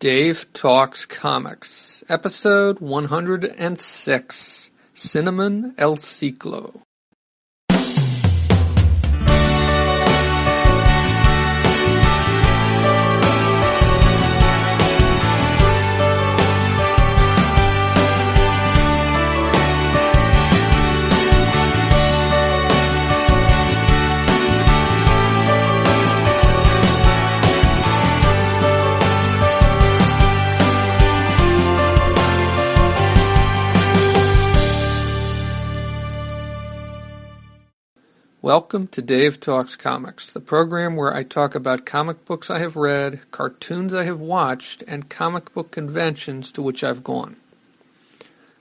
Dave Talks Comics, episode 106, Cinnamon El Ciclo. Welcome to Dave Talks Comics, the program where I talk about comic books I have read, cartoons I have watched, and comic book conventions to which I've gone.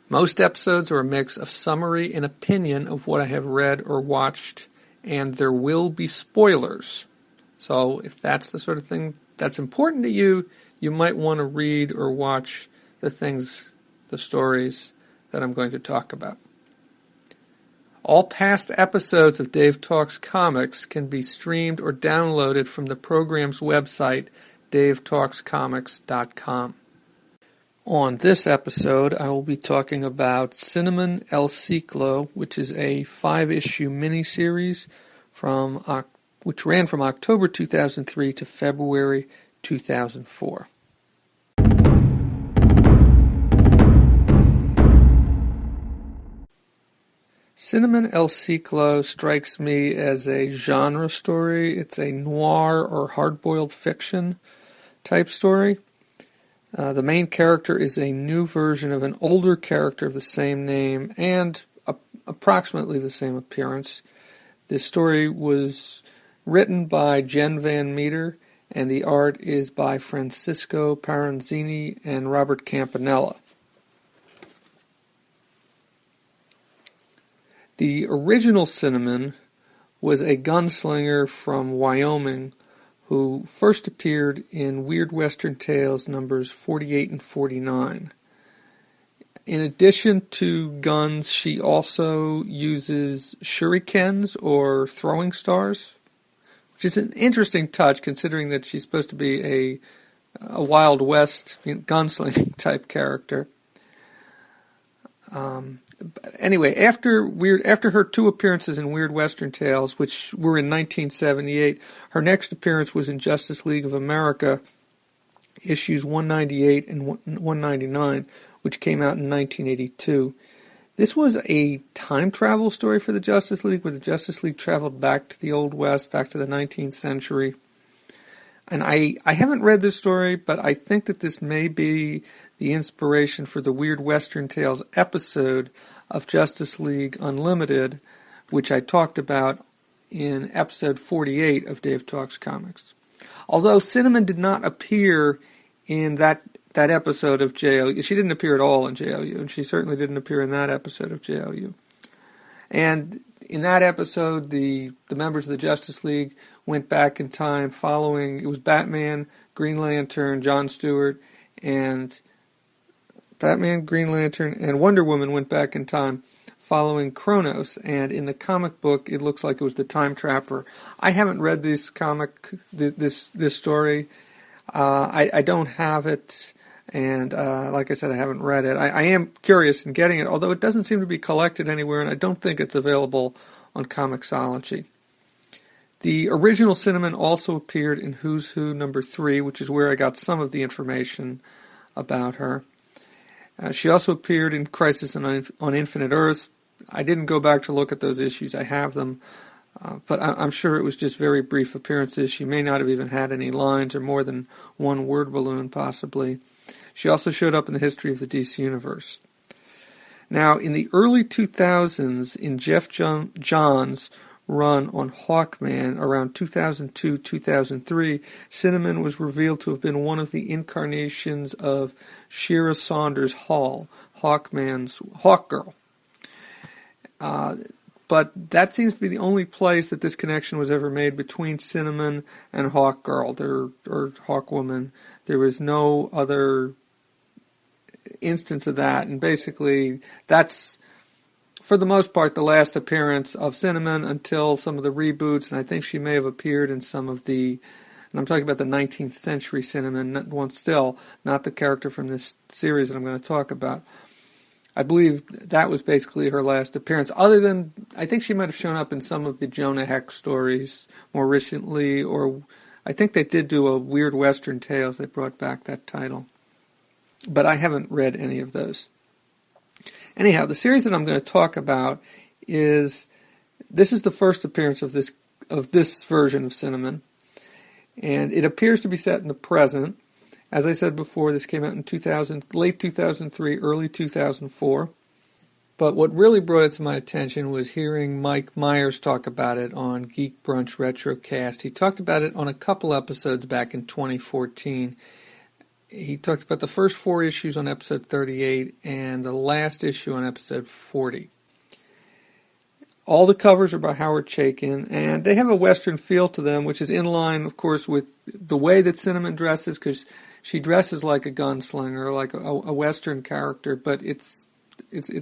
Most episodes are a mix of summary and opinion of what I have read or watched, and there will be spoilers. So if that's the sort of thing that's important to you, you might want to read or watch the stories that I'm going to talk about. All past episodes of Dave Talks Comics can be streamed or downloaded from the program's website, davetalkscomics.com. On this episode, I will be talking about Cinnamon El Ciclo, which is a 5-issue miniseries which ran from October 2003 to February 2004. Cinnamon El Ciclo strikes me as a genre story. It's a noir or hard-boiled fiction type story. The main character is a new version of an older character of the same name and approximately the same appearance. This story was written by Jen Van Meter, and the art is by Francisco Paranzini and Robert Campanella. The original Cinnamon was a gunslinger from Wyoming who first appeared in Weird Western Tales numbers 48 and 49. In addition to guns, she also uses shurikens or throwing stars, which is an interesting touch considering that she's supposed to be a Wild West gunslinging type character. Anyway, after her two appearances in Weird Western Tales, which were in 1978, her next appearance was in Justice League of America, issues 198 and 199, which came out in 1982. This was a time travel story for the Justice League, where the Justice League traveled back to the Old West, back to the 19th century. And I haven't read this story, but I think that this may be the inspiration for the Weird Western Tales episode of Justice League Unlimited, which I talked about in episode 48 of Dave Talks Comics. Although Cinnamon did not appear in that episode of JLU, she didn't appear at all in JLU, and she certainly didn't appear in that episode of JLU. And in that episode, the members of the Justice League went back in time following, it was Batman, Green Lantern, John Stewart, and Batman, Green Lantern, and Wonder Woman went back in time following Kronos, and in the comic book, it looks like it was the Time Trapper. I haven't read this story. I don't have it, and like I said, I haven't read it. I am curious in getting it, although it doesn't seem to be collected anywhere, and I don't think it's available on Comixology. The original Cinnamon also appeared in Who's Who number 3, which is where I got some of the information about her. She also appeared in Crisis on Infinite Earths. I didn't go back to look at those issues. I have them. But I'm sure it was just very brief appearances. She may not have even had any lines or more than one word balloon, possibly. She also showed up in the history of the DC Universe. Now, in the early 2000s, in Jeff Johns' run on Hawkman around 2002-2003, Cinnamon was revealed to have been one of the incarnations of Shira Saunders Hall, Hawkman's Hawkgirl. But that seems to be the only place that this connection was ever made between Cinnamon and Hawkgirl, or Hawkwoman. There was no other instance of that, and basically that's, for the most part, the last appearance of Cinnamon until some of the reboots, and I think she may have appeared in some of the And I'm talking about the 19th century Cinnamon, not the character from this series that I'm going to talk about. I believe that was basically her last appearance, other than I think she might have shown up in some of the Jonah Heck stories more recently, or I think they did do a Weird Western Tales that brought back that title. But I haven't read any of those. Anyhow, the series that I'm going to talk about this is the first appearance of this version of Cinnamon, and it appears to be set in the present. As I said before, this came out in late 2003, early 2004. But what really brought it to my attention was hearing Mike Myers talk about it on Geek Brunch Retrocast. He talked about it on a couple episodes back in 2014. He talked about the first 4 issues on episode 38 and the last issue on episode 40. All the covers are by Howard Chaykin, and they have a Western feel to them, which is in line, of course, with the way that Cinnamon dresses, because she dresses like a gunslinger, like a Western character, but it's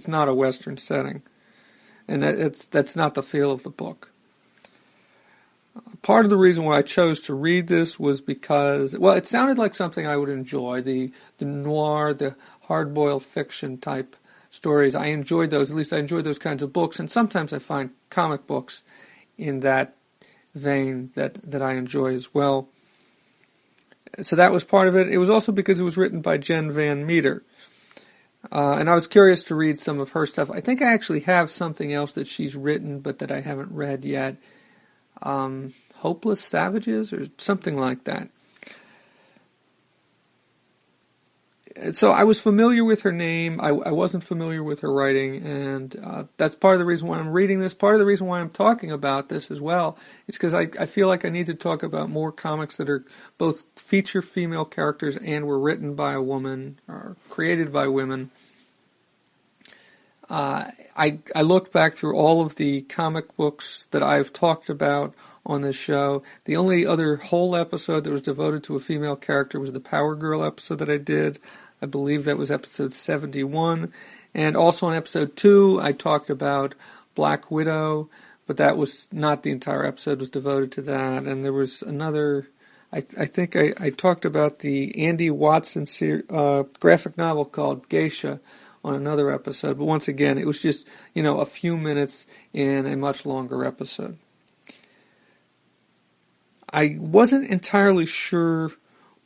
not a Western setting, and that's not the feel of the book. Part of the reason why I chose to read this was because, well, it sounded like something I would enjoy, the noir, the hard-boiled fiction type stories. I enjoyed those, at least I enjoyed those kinds of books, and sometimes I find comic books in that vein that I enjoy as well. So that was part of it. It was also because it was written by Jen Van Meter. And I was curious to read some of her stuff. I think I actually have something else that she's written, but that I haven't read yet. Hopeless Savages or something like that. So I was familiar with her name. I wasn't familiar with her writing, and that's part of the reason why I'm reading this. Part of the reason why I'm talking about this as well is because I feel like I need to talk about more comics that are both feature female characters and were written by a woman or created by women. I looked back through all of the comic books that I've talked about on this show. The only other whole episode that was devoted to a female character was the Power Girl episode that I did. I believe that was episode 71. And also on episode 2, I talked about Black Widow, but that was not the entire episode was devoted to that. And there was another, I think I talked about the Andy Watson graphic novel called Geisha on another episode. But once again, it was just, a few minutes in a much longer episode. I wasn't entirely sure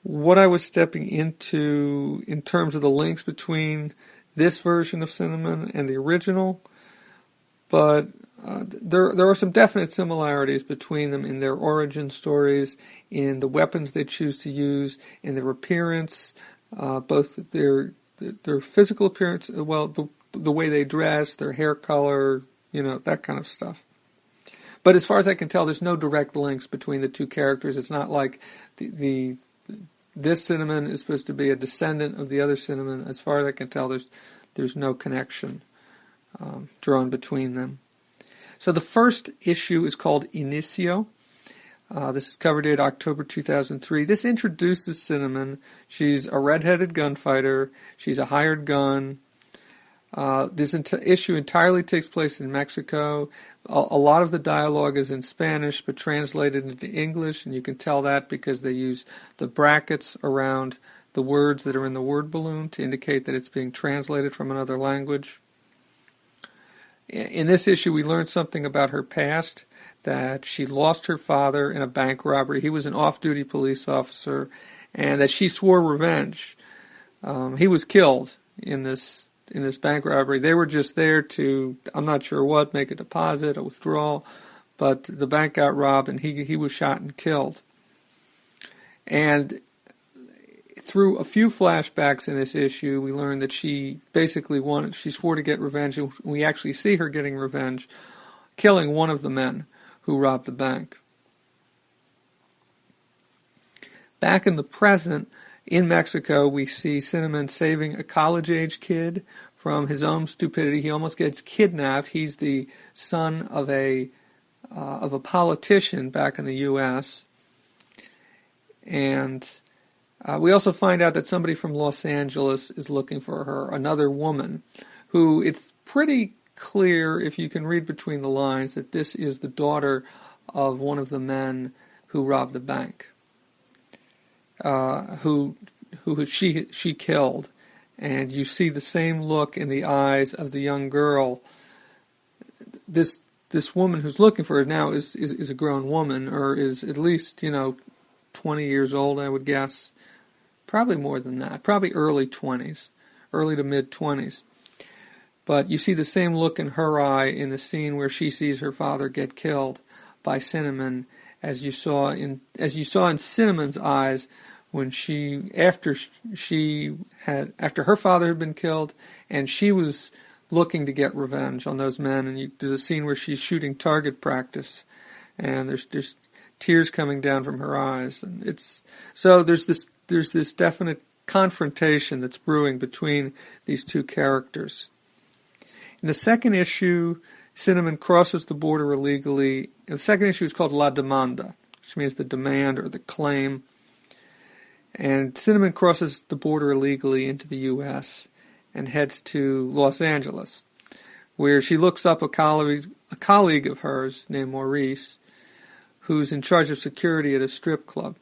what I was stepping into in terms of the links between this version of Cinnamon and the original, but there are some definite similarities between them in their origin stories, in the weapons they choose to use, in their appearance, both their physical appearance, well, the way they dress, their hair color, that kind of stuff. But as far as I can tell, there's no direct links between the two characters. It's not like this Cinnamon is supposed to be a descendant of the other Cinnamon. As far as I can tell, there's no connection drawn between them. So the first issue is called Inicio. This is cover date October 2003. This introduces Cinnamon. She's a red-headed gunfighter. She's a hired gun. This issue entirely takes place in Mexico. A lot of the dialogue is in Spanish, but translated into English, and you can tell that because they use the brackets around the words that are in the word balloon to indicate that it's being translated from another language. In this issue, we learned something about her past, that she lost her father in a bank robbery. He was an off-duty police officer, and that she swore revenge. He was killed in this bank robbery. They were just there to, I'm not sure what, make a deposit, a withdrawal, but the bank got robbed and he was shot and killed. And through a few flashbacks in this issue, we learned that she basically she swore to get revenge, and we actually see her getting revenge, killing one of the men who robbed the bank. Back in the present, in Mexico, we see Cinnamon saving a college-age kid from his own stupidity. He almost gets kidnapped. He's the son of a politician back in the U.S. And we also find out that somebody from Los Angeles is looking for her, another woman, who it's pretty clear, if you can read between the lines, that this is the daughter of one of the men who robbed the bank. who she killed, and you see the same look in the eyes of the young girl. This woman who's looking for her now is a grown woman, or is at least 20 years old, I would guess. Probably more than that. Probably early 20s, early to mid 20s. But you see the same look in her eye in the scene where she sees her father get killed by Cinnamon, as you saw in Cinnamon's eyes when after her father had been killed, and she was looking to get revenge on those men. And there's a scene where she's shooting target practice, and there's tears coming down from her eyes, and there's this definite confrontation that's brewing between these two characters. In the second issue, Cinnamon crosses the border illegally. And the second issue is called La Demanda, which means the demand or the claim. And Cinnamon crosses the border illegally into the U.S. and heads to Los Angeles, where she looks up a colleague of hers named Maurice, who's in charge of security at a strip club.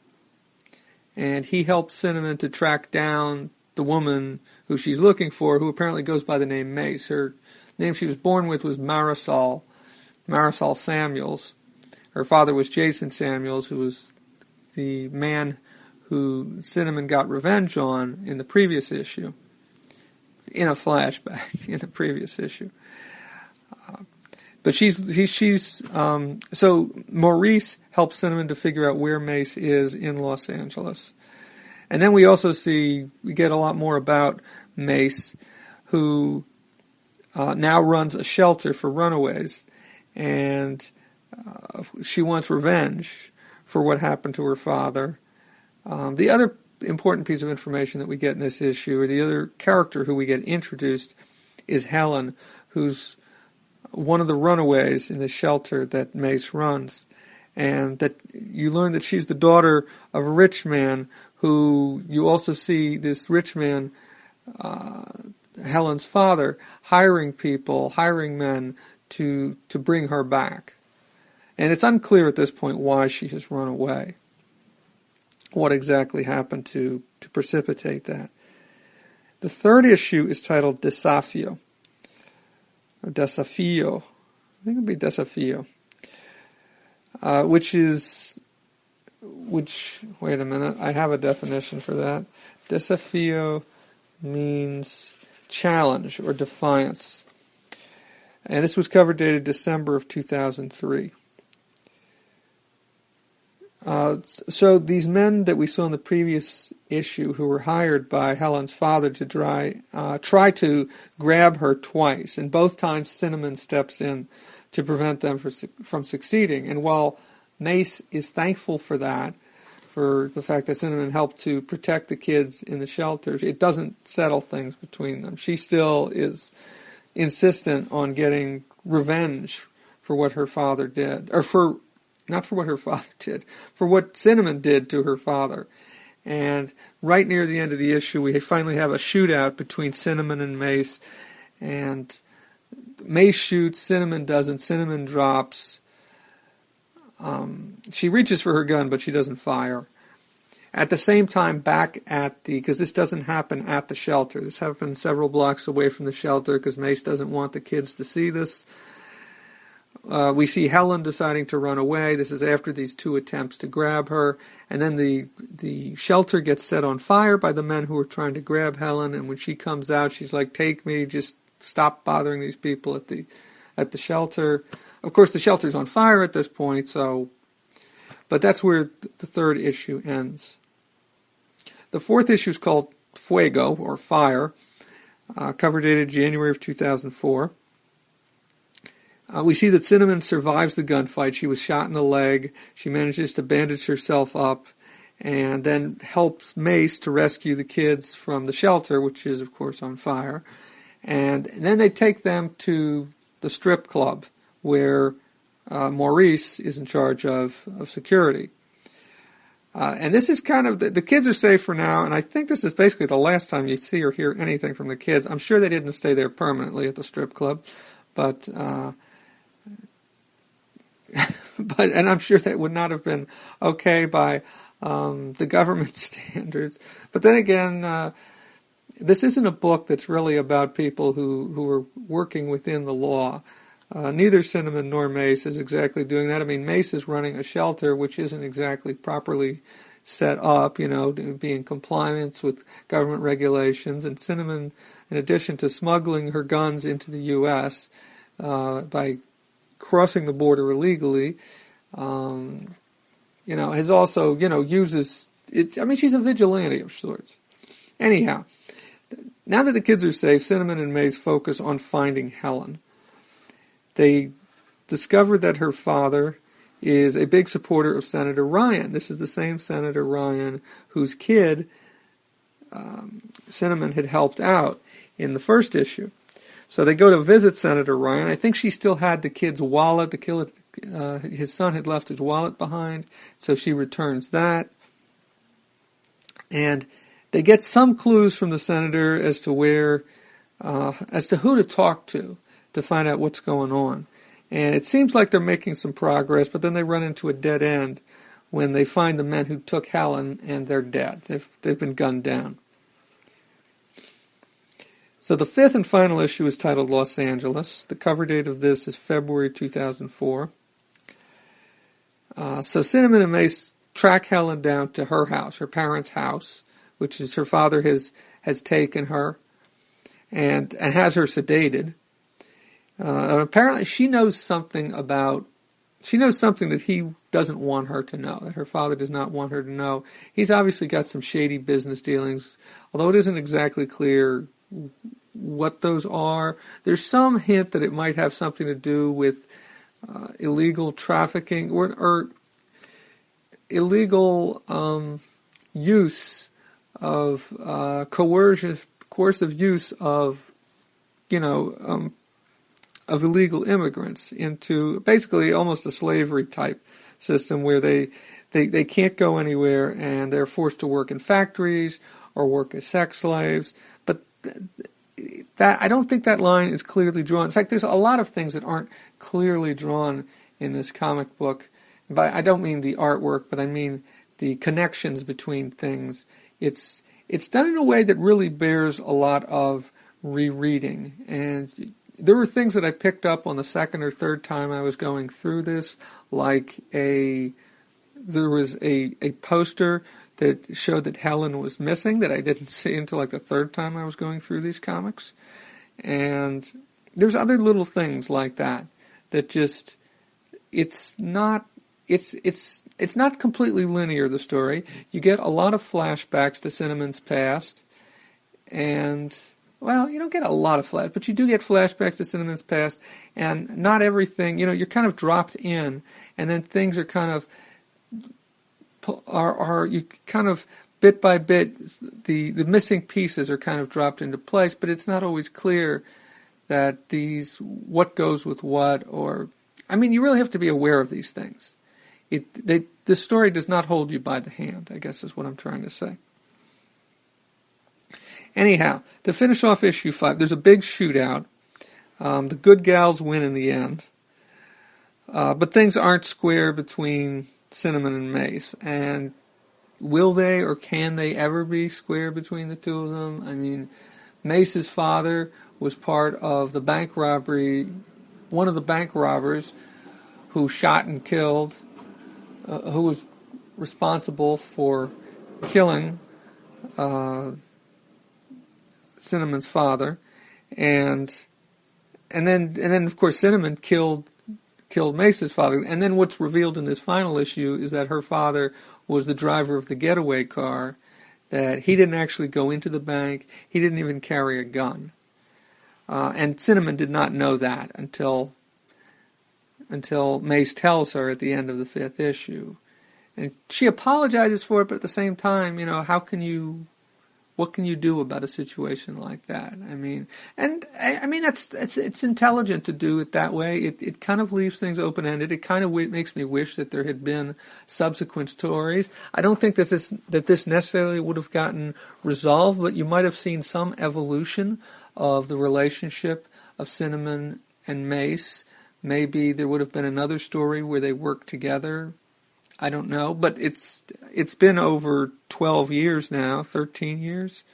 And he helps Cinnamon to track down the woman who she's looking for, who apparently goes by the name Mace. Her name she was born with was Marisol Samuels. Her father was Jason Samuels, who was the man who Cinnamon got revenge on in the previous issue, in a flashback in the previous issue. But so Maurice helps Cinnamon to figure out where Mace is in Los Angeles. And then we get a lot more about Mace, who now runs a shelter for runaways, and she wants revenge for what happened to her father. The other important piece of information that we get in this issue, or the other character who we get introduced, is Helen, who's one of the runaways in the shelter that Mace runs, and that you learn that she's the daughter of a rich man, who you also see this rich man, Helen's father, hiring men to bring her back. And it's unclear at this point why she has run away, what exactly happened to precipitate that. The third issue is titled Desafio. Or Desafio. I think it would be Desafio. Wait a minute, I have a definition for that. Desafio means challenge or defiance. And this was cover dated December of 2003. So these men that we saw in the previous issue, who were hired by Helen's father to try to grab her twice, and both times Cinnamon steps in to prevent them from succeeding. And while Mace is thankful for that, for the fact that Cinnamon helped to protect the kids in the shelters, it doesn't settle things between them. She still is insistent on getting revenge for what her father did, or not for what her father did, for what Cinnamon did to her father. And right near the end of the issue, we finally have a shootout between Cinnamon and Mace. And Mace shoots, Cinnamon doesn't. Cinnamon drops. She reaches for her gun, but she doesn't fire. At the same time, because this doesn't happen at the shelter. This happens several blocks away from the shelter, because Mace doesn't want the kids to see this. We see Helen deciding to run away. This is after these two attempts to grab her. And then the shelter gets set on fire by the men who are trying to grab Helen. And when she comes out, she's like, "Take me, just stop bothering these people at the shelter." Of course, the shelter's on fire at this point, but that's where the third issue ends. The fourth issue is called Fuego, or Fire, cover dated January of 2004. We see that Cinnamon survives the gunfight. She was shot in the leg. She manages to bandage herself up and then helps Mace to rescue the kids from the shelter, which is, of course, on fire. And then they take them to the strip club where Maurice is in charge of security. And this is kind of, the kids are safe for now, and I think this is basically the last time you see or hear anything from the kids. I'm sure they didn't stay there permanently at the strip club, but and I'm sure that would not have been okay by the government standards. But then again, this isn't a book that's really about people who are working within the law. Neither Cinnamon nor Mace is exactly doing that. I mean, Mace is running a shelter which isn't exactly properly set up, to be in compliance with government regulations. And Cinnamon, in addition to smuggling her guns into the U.S. By crossing the border illegally, has also, uses it. I mean, she's a vigilante of sorts. Anyhow, now that the kids are safe, Cinnamon and Mace focus on finding Helen. They discover that her father is a big supporter of Senator Ryan. This is the same Senator Ryan whose kid Cinnamon had helped out in the first issue. So they go to visit Senator Ryan. I think she still had the kid's wallet. His son had left his wallet behind, so she returns that. And they get some clues from the senator as to who to talk to find out what's going on. And it seems like they're making some progress, but then they run into a dead end when they find the men who took Helen, and they're dead. They've been gunned down. So the fifth and final issue is titled Los Angeles. The cover date of this is February 2004. So Cinnamon and Mace track Helen down to her house, her parents' house, which is her father has taken her and has her sedated. And apparently she knows something that he doesn't want her to know, that her father does not want her to know. He's obviously got some shady business dealings, although it isn't exactly clear what those are. There's some hint that it might have something to do with illegal trafficking or illegal use of coercive use of illegal immigrants into basically almost a slavery type system where they can't go anywhere and they're forced to work in factories or work as sex slaves. But that I don't think that line is clearly drawn. In fact, there's a lot of things that aren't clearly drawn in this comic book. But I don't mean the artwork, but I mean the connections between things. It's done in a way that really bears a lot of rereading. And there were things that I picked up on the second or third time I was going through this, like there was a poster that showed that Helen was missing that I didn't see until like the third time I was going through these comics. And there's other little things like that just it's not completely linear, the story. You get a lot of flashbacks to Cinnamon's past, and well, you don't get a lot of flashbacks, but you do get flashbacks to Cinnamon's past, and not everything, you're kind of dropped in, and then things are kind of you kind of bit by bit, the missing pieces are kind of dropped into place, but it's not always clear that what goes with what, or, I mean, you really have to be aware of these things. The story does not hold you by the hand, I guess is what I'm trying to say. Anyhow, to finish off issue 5, there's a big shootout. The good gals win in the end. But things aren't square between Cinnamon and Mace. And will they or can they ever be square between the two of them? I mean, Mace's father was part of the bank robbery, one of the bank robbers who shot and killed, who was responsible for killing Cinnamon's father, and then of course Cinnamon killed Mace's father. And then what's revealed in this final issue is that her father was the driver of the getaway car, that he didn't actually go into the bank, he didn't even carry a gun. And Cinnamon did not know that until Mace tells her at the end of the 5th issue. And she apologizes for it, but at the same time, what can you do about a situation like that? I mean, it's intelligent to do it that way. It kind of leaves things open-ended. It kind of makes me wish that there had been subsequent stories. I don't think that this necessarily would have gotten resolved, but you might have seen some evolution of the relationship of Cinnamon and Mace. Maybe there would have been another story where they worked together. I don't know, but it's been over 12 years now, 13 years.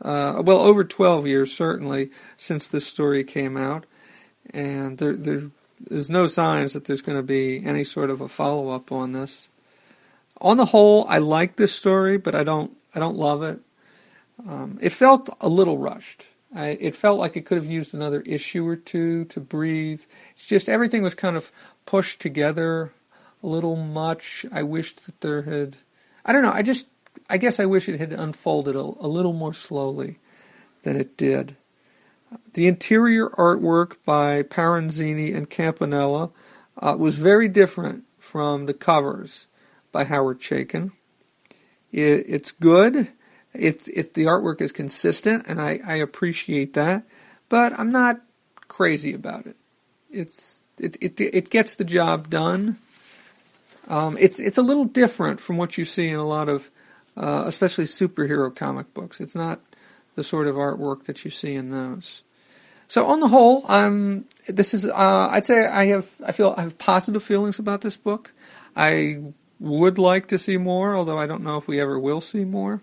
Well, over 12 years, certainly, since this story came out. And there's no signs that there's going to be any sort of a follow-up on this. On the whole, I like this story, but I don't love it. It felt a little rushed. It felt like it could have used another issue or two to breathe. It's just everything was kind of pushed together a little much. I wish that there had... I don't know, I guess I wish it had unfolded a little more slowly than it did. The interior artwork by Paranzini and Campanella was very different from the covers by Howard Chaykin. It's good. The artwork is consistent, and I appreciate that. But I'm not crazy about it. It gets the job done. It's a little different from what you see in a lot of, especially superhero comic books. It's not the sort of artwork that you see in those. So on the whole, this is I'd say I have positive feelings about this book. I would like to see more, although I don't know if we ever will see more.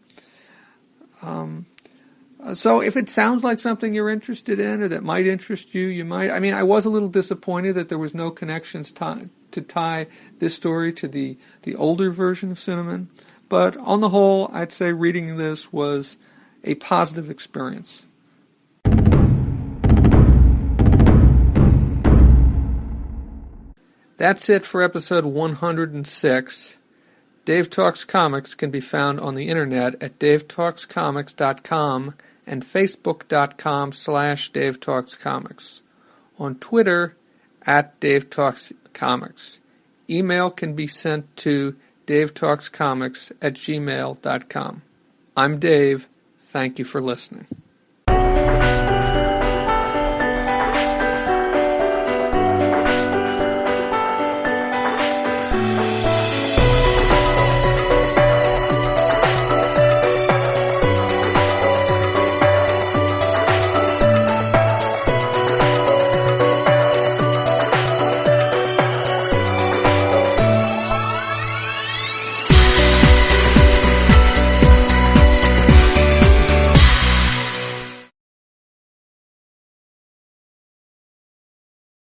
So if it sounds like something you're interested in or that might interest you, you might. I mean, I was a little disappointed that there was no connections to tie this story to the older version of Cinnamon. But on the whole, I'd say reading this was a positive experience. That's it for episode 106. Dave Talks Comics can be found on the internet at davetalkscomics.com and facebook.com/DaveTalksComics. On Twitter, at DaveTalksComics. Email can be sent to davetalkscomics@gmail.com. I'm Dave. Thank you for listening.